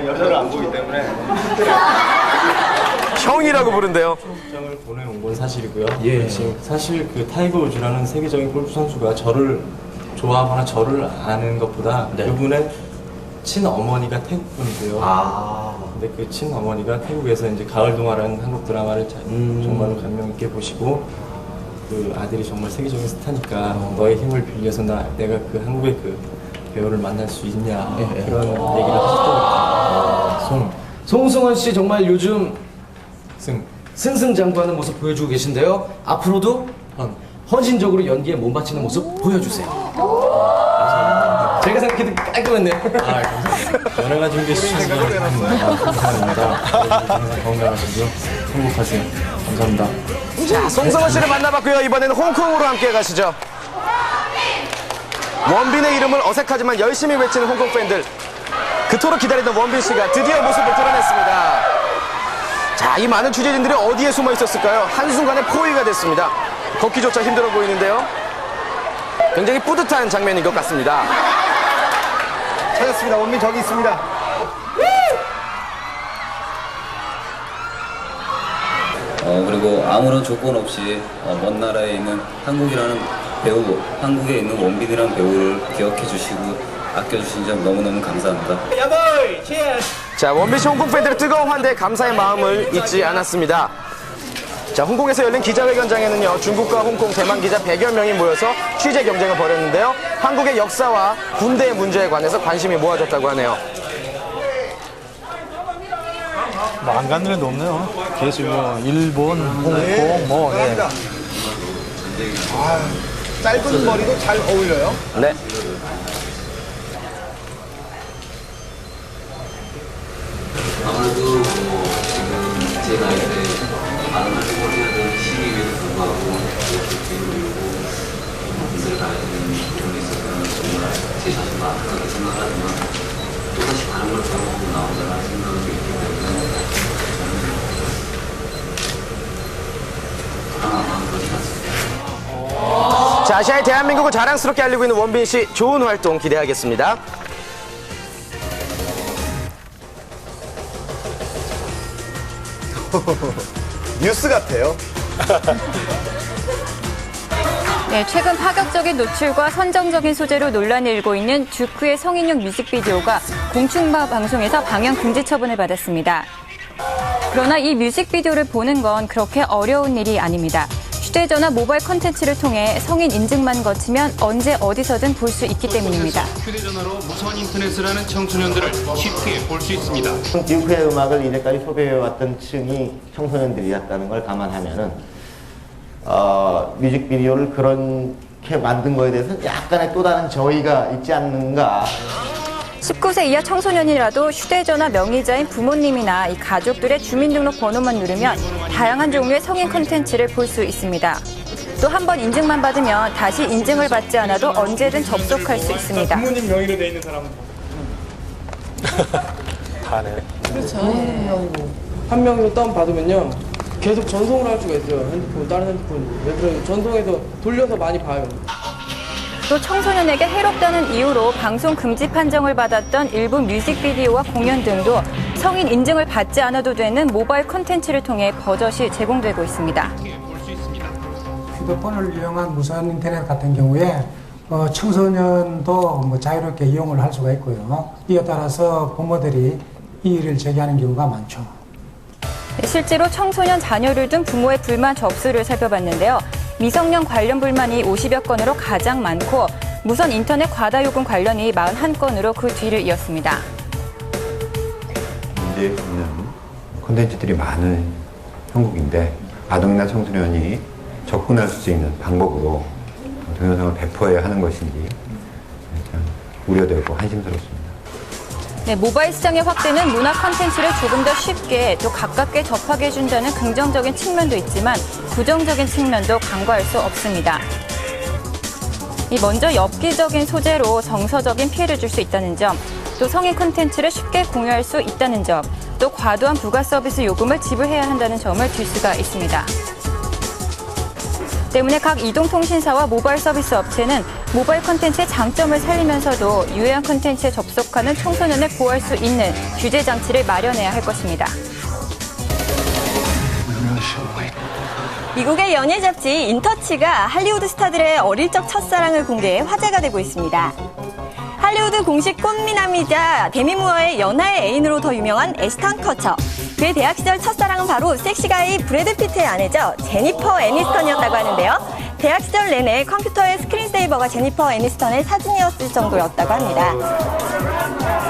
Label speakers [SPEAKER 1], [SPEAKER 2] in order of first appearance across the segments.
[SPEAKER 1] 여자를 안 보기 때문에
[SPEAKER 2] 형이라고 부른대요.
[SPEAKER 1] 장을 보내온 건 사실이고요.
[SPEAKER 3] 예.
[SPEAKER 1] 지금 사실 그 타이거 우즈라는 세계적인 골프 선수가 저를 좋아하거나 저를 아는 것보다
[SPEAKER 3] 네.
[SPEAKER 1] 그분의 친어머니가 태국 분이세요.
[SPEAKER 3] 아.
[SPEAKER 1] 근데 그 친어머니가 태국에서 이제 가을 동화라는 한국 드라마를 정말로 감명 있게 보시고 그 아들이 정말 세계적인 스타니까 너의 힘을 빌려서 내가 그 한국의 그 배우를 만날 수 있냐 그런 얘기를 하셨던
[SPEAKER 3] 송승헌 씨 정말 요즘
[SPEAKER 1] 승
[SPEAKER 3] 승승장구하는 모습 보여주고 계신데요. 앞으로도 헌신적으로 연기에 몸 바치는 모습 보여주세요. 제가 생각해도 깔끔했네요.
[SPEAKER 1] 감사합니다. 여러 가지 준비해 주셔서 감사합니다. 항상 건강하시고요. 행복하세요. 감사합니다.
[SPEAKER 2] 자, 송승헌 씨를 만나봤고요. 이번에는 홍콩으로 함께 가시죠. 원빈의 이름을 어색하지만 열심히 외치는 홍콩 팬들. 그토록 기다리던 원빈 씨가 드디어 모습을 드러냈습니다. 자, 이 많은 취재진들이 어디에 숨어 있었을까요? 한순간에 포위가 됐습니다. 걷기조차 힘들어 보이는데요. 굉장히 뿌듯한 장면인 것 같습니다.
[SPEAKER 4] 찾았습니다. 원빈 저기 있습니다.
[SPEAKER 5] 그리고 아무런 조건 없이 먼 나라에 있는 한국이라는 배우, 한국에 있는 원빈이라는 배우를 기억해 주시고 아껴주신 점 너무너무 감사합니다.
[SPEAKER 2] 자, 원빈 씨 홍콩 팬들의 뜨거운 환대에 감사의 마음을 잊지 않았습니다. 자, 홍콩에서 열린 기자회견장에는요, 중국과 홍콩, 대만 기자 100여 명이 모여서 취재 경쟁을 벌였는데요. 한국의 역사와 군대의 문제에 관해서 관심이 모아졌다고 하네요.
[SPEAKER 4] 뭐 안 가는 데도 없네요. 계속 뭐 일본, 홍콩, 뭐. 네. 짧은 머리도 잘 어울려요.
[SPEAKER 2] 네.
[SPEAKER 5] 아무래도 지금 제 나이 때 많은 활동을 해야 되는 시기임에도 불구하고 이렇게 뒤로 밀고 인생을 가야 되는 부분이 있었다는 정말 제 자신도 안타깝게 생각하지만 또다시 다른 걸 경험하고 나온다는 생각이 있기 때문에 저는 아마 그렇지 않습니다.
[SPEAKER 2] 자, 아시아의 대한민국을 자랑스럽게 알리고 있는 원빈 씨, 좋은 활동 기대하겠습니다.
[SPEAKER 4] 뉴스 같아요.
[SPEAKER 6] 네, 최근 파격적인 노출과 선정적인 소재로 논란이 일고 있는 듀크의 성인용 뮤직비디오가 공중파 방송에서 방영 금지 처분을 받았습니다. 그러나 이 뮤직비디오를 보는 건 그렇게 어려운 일이 아닙니다. 휴대전화 모바일 콘텐츠를 통해 성인 인증만 거치면 언제 어디서든 볼 수 있기 때문입니다.
[SPEAKER 7] 휴대전화로 무선 인터넷을 하는 청소년들을 쉽게 볼 수 있습니다.
[SPEAKER 8] 듀크의 음악을 이제까지 소비해왔던 층이 청소년들이었다는 걸 감안하면은 뮤직비디오를 그렇게 만든 거에 대해서는 약간의 또 다른 저의가 있지 않는가.
[SPEAKER 6] 19세 이하 청소년이라도 휴대전화 명의자인 부모님이나 이 가족들의 주민등록번호만 누르면 다양한 종류의 성인 콘텐츠를 볼 수 있습니다. 또 한 번 인증만 받으면 다시 인증을 받지 않아도 언제든 접속할 수 있습니다.
[SPEAKER 7] 부모님 명의로 돼 있는 사람은
[SPEAKER 1] 다네.
[SPEAKER 9] 한 명으로 다운받으면요 계속 전송을 할 수가 있어요. 핸드폰, 다른 핸드폰. 예를 들어 전송해서 돌려서 많이 봐요.
[SPEAKER 6] 또 청소년에게 해롭다는 이유로 방송 금지 판정을 받았던 일부 뮤직비디오와 공연 등도 성인 인증을 받지 않아도 되는 모바일 콘텐츠를 통해 버젓이 제공되고 있습니다.
[SPEAKER 10] 휴대폰을 이용한 무선 인터넷 같은 경우에 청소년도 자유롭게 이용을 할 수가 있고요. 이에 따라서 부모들이 이의를 제기하는 경우가 많죠.
[SPEAKER 6] 실제로 청소년 자녀를 둔 부모의 불만 접수를 살펴봤는데요. 미성년 관련 불만이 50여 건으로 가장 많고 무선 인터넷 과다 요금 관련이 41건으로 그 뒤를 이었습니다.
[SPEAKER 11] 문제 있는 콘텐츠들이 많은 형국인데 아동이나 청소년이 접근할 수 있는 방법으로 동영상을 배포해야 하는 것인지 참 우려되고 한심스럽습니다.
[SPEAKER 6] 네, 모바일 시장의 확대는 문화 콘텐츠를 조금 더 쉽게 또 가깝게 접하게 해준다는 긍정적인 측면도 있지만 부정적인 측면도 간과할 수 없습니다. 먼저 엽기적인 소재로 정서적인 피해를 줄 수 있다는 점, 또 성인 콘텐츠를 쉽게 공유할 수 있다는 점, 또 과도한 부가 서비스 요금을 지불해야 한다는 점을 들 수가 있습니다. 때문에 각 이동통신사와 모바일 서비스 업체는 모바일 콘텐츠의 장점을 살리면서도 유해한 콘텐츠에 접속하는 청소년을 보호할 수 있는 규제 장치를 마련해야 할 것입니다.
[SPEAKER 12] 미국의 연예 잡지 인터치가 할리우드 스타들의 어릴 적 첫사랑을 공개해 화제가 되고 있습니다. 할리우드 공식 꽃미남이자 데미 무어의 연하의 애인으로 더 유명한 애스턴 커처. 그의 대학 시절 첫사랑은 바로 섹시가이 브래드 피트의 아내죠. 제니퍼 애니스턴이었다고 하는데요. 대학 시절 내내 컴퓨터의 스크린세이버가 제니퍼 애니스턴의 사진이었을 정도였다고 합니다.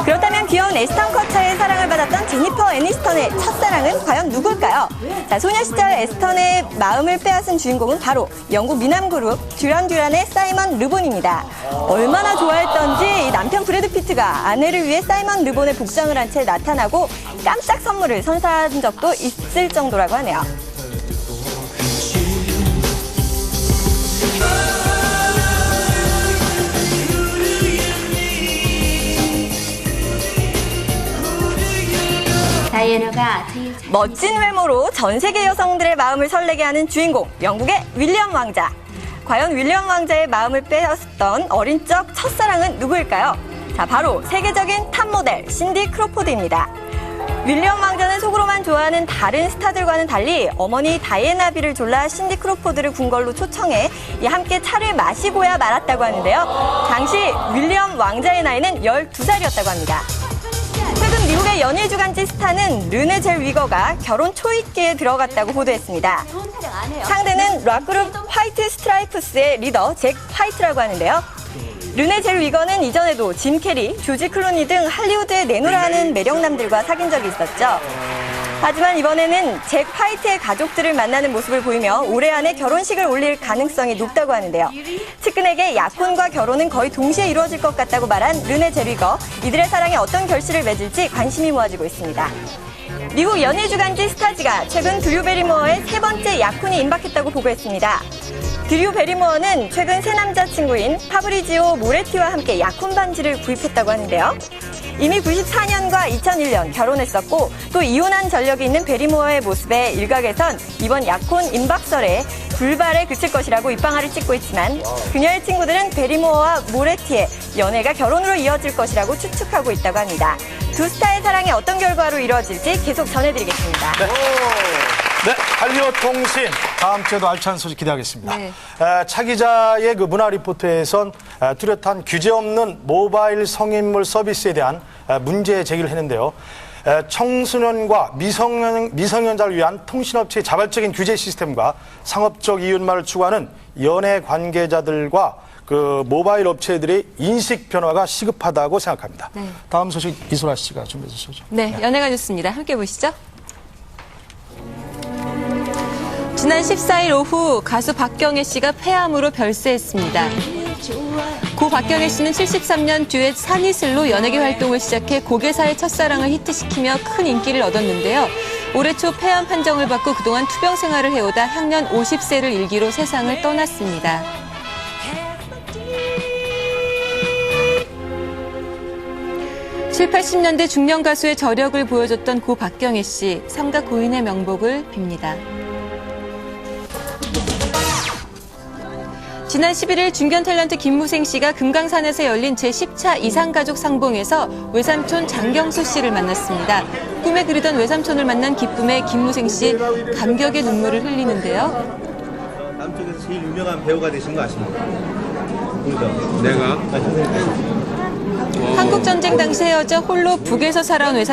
[SPEAKER 12] 그렇다면 귀여운 애스턴 커처의 사랑을 받았던 제니퍼 애니스턴의 첫사랑은 과연 누굴까요? 자, 소녀 시절 애스턴의 마음을 빼앗은 주인공은 바로 영국 미남 그룹 듀란 듀란의 사이먼 르본입니다. 얼마나 좋아했던지 남편 브래드 피트가 아내를 위해 사이먼 르본의 복장을 한 채 나타나고 깜짝 선물을 선사한 적도 있을 정도라고 하네요. 멋진 외모로 전 세계 여성들의 마음을 설레게 하는 주인공, 영국의 윌리엄 왕자. 과연 윌리엄 왕자의 마음을 빼앗았던 어린 적 첫사랑은 누구일까요? 자, 바로 세계적인 탑 모델 신디 크로포드입니다. 윌리엄 왕자는 속으로만 좋아하는 다른 스타들과는 달리 어머니 다이애나 비를 졸라 신디 크로포드를 궁궐로 초청해 함께 차를 마시고야 말았다고 하는데요. 당시 윌리엄 왕자의 나이는 12살이었다고 합니다. 최근 미국의 연예 주간지 스타는 르네 젤위거가 결혼 초입기에 들어갔다고 보도했습니다. 상대는 락그룹 화이트 스트라이프스의 리더 잭 화이트라고 하는데요. 르네 젤위거는 이전에도 짐 캐리, 조지 클루니 등 할리우드에 내노라 하는 매력남들과 사귄 적이 있었죠. 하지만 이번에는 잭 화이트의 가족들을 만나는 모습을 보이며 올해 안에 결혼식을 올릴 가능성이 높다고 하는데요. 측근에게 약혼과 결혼은 거의 동시에 이루어질 것 같다고 말한 르네 젤위거. 이들의 사랑에 어떤 결실을 맺을지 관심이 모아지고 있습니다. 미국 연예 주간지 스타즈가 최근 드류 베리모어의 세 번째 약혼이 임박했다고 보고했습니다. 드류 베리모어는 최근 새 남자친구인 파브리지오 모레티와 함께 약혼 반지를 구입했다고 하는데요. 이미 94년과 2001년 결혼했었고 또 이혼한 전력이 있는 베리모어의 모습에 일각에선 이번 약혼 임박설에 불발에 그칠 것이라고 입방아를 찍고 있지만 그녀의 친구들은 베리모어와 모레티의 연애가 결혼으로 이어질 것이라고 추측하고 있다고 합니다. 두 스타의 사랑이 어떤 결과로 이루어질지 계속 전해드리겠습니다.
[SPEAKER 4] 네, 할리우드 통신 다음 주에도 알찬 소식 기대하겠습니다.
[SPEAKER 12] 네.
[SPEAKER 4] 차 기자의 그 문화 리포트에선 뚜렷한 규제 없는 모바일 성인물 서비스에 대한 문제 제기를 했는데요. 청소년과 미성년자를 위한 통신업체의 자발적인 규제 시스템과 상업적 이윤만을 추구하는 연예 관계자들과 그 모바일 업체들의 인식 변화가 시급하다고 생각합니다.
[SPEAKER 12] 네.
[SPEAKER 4] 다음 소식 이소라 씨가 준비해 주시죠.
[SPEAKER 12] 네, 연예가 뉴스입니다. 함께 보시죠. 지난 14일 오후 가수 박경혜 씨가 폐암으로 별세했습니다. 고 박경혜 씨는 73년 듀엣 산이슬로 연예계 활동을 시작해 고개사의 첫사랑을 히트시키며 큰 인기를 얻었는데요. 올해 초 폐암 판정을 받고 그동안 투병 생활을 해오다 향년 50세를 일기로 세상을 떠났습니다. (7, 80년대) 중년 가수의 저력을 보여줬던 고 박경혜 씨, 삼가 고인의 명복을 빕니다. 지난 11일 중견 탤런트 김무생 씨가 금강산에서 열린 제10차 이상가족 상봉에서 외삼촌 장경수 씨를 만났습니다. 꿈에 그리던 외삼촌을 만난 기쁨에 김무생 씨 감격의 눈물을 흘리는데요.
[SPEAKER 13] 남쪽에서 제일 유명한 배우가 되신 거 아십니까? 그죠? 내가?
[SPEAKER 12] 한국전쟁 당시 헤어져 홀로 북에서 살아온 외삼촌